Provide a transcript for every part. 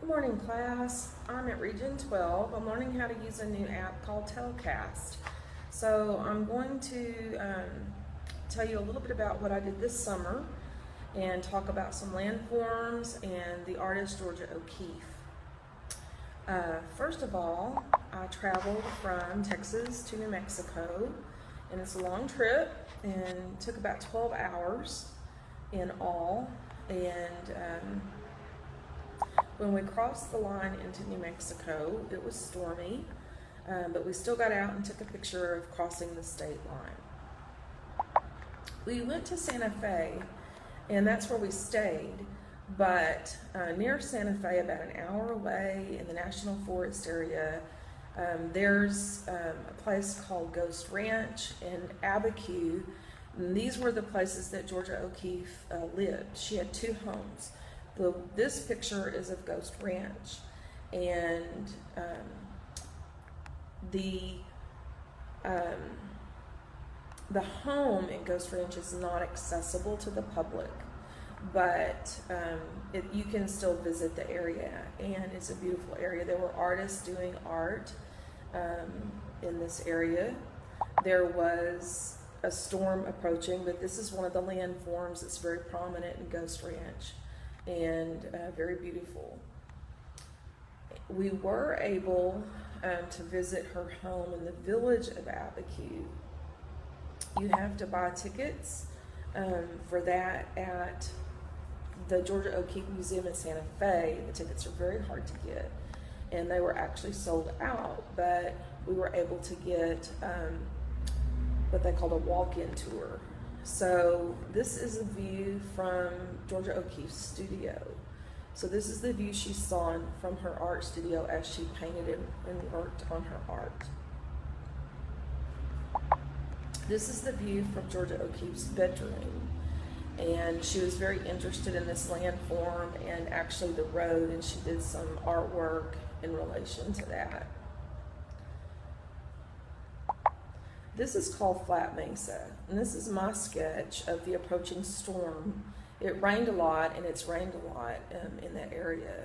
Good morning, class. I'm at Region 12. I'm learning how to use a new app called Telecast. So I'm going to tell you a little bit about what I did this summer and talk about some landforms and the artist Georgia O'Keeffe. First of all, I traveled from Texas to New Mexico, and it's a long trip and took about 12 hours in all. And when we crossed the line into New Mexico, it was stormy, but we still got out and took a picture of crossing the state line. We went to Santa Fe, and that's where we stayed, but near Santa Fe, about an hour away in the National Forest area, there's a place called Ghost Ranch and Abique, and these were the places that Georgia O'Keeffe lived. She had two homes. This picture is of Ghost Ranch, and the home in Ghost Ranch is not accessible to the public, but you can still visit the area, and it's a beautiful area. There were artists doing art in this area. There was a storm approaching, but this is one of the landforms that's very prominent in Ghost Ranch and very beautiful. We were able to visit her home in the village of Abique. You have to buy tickets for that at the Georgia O'Keeffe Museum in Santa Fe. The tickets are very hard to get, and they were actually sold out, but we were able to get what they called a walk-in tour. So this is a view from Georgia O'Keeffe's studio. So this is the view she saw from her art studio as she painted and worked on her art. This is the view from Georgia O'Keeffe's bedroom. And she was very interested in this landform and actually the road, and she did some artwork in relation to that. This is called Flat Mesa, and this is my sketch of the approaching storm. It rained a lot, and it's rained a lot in that area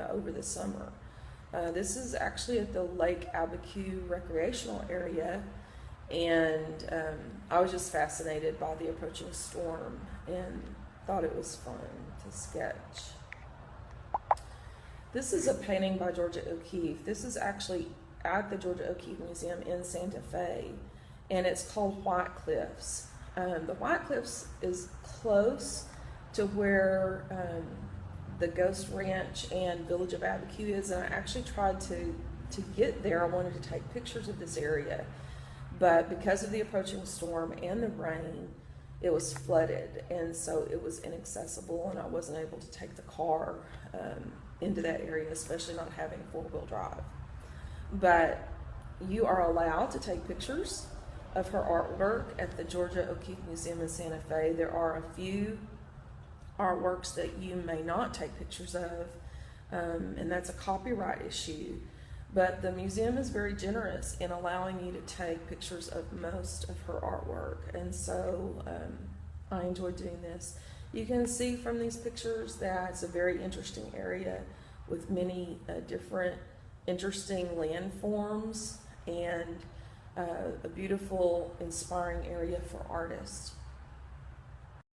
over the summer. This is actually at the Lake Abique recreational area, and I was just fascinated by the approaching storm and thought it was fun to sketch. This is a painting by Georgia O'Keeffe. This is actually at the Georgia O'Keeffe Museum in Santa Fe, and it's called White Cliffs. The White Cliffs is close to where the Ghost Ranch and Village of Abique is, and I actually tried to get there. I wanted to take pictures of this area, but because of the approaching storm and the rain, it was flooded, and so it was inaccessible, and I wasn't able to take the car into that area, especially not having four-wheel drive. But you are allowed to take pictures of her artwork at the Georgia O'Keeffe Museum in Santa Fe. There are a few artworks that you may not take pictures of, and that's a copyright issue. But the museum is very generous in allowing you to take pictures of most of her artwork, and so I enjoyed doing this. You can see from these pictures that it's a very interesting area with many different interesting landforms and a beautiful, inspiring area for artists.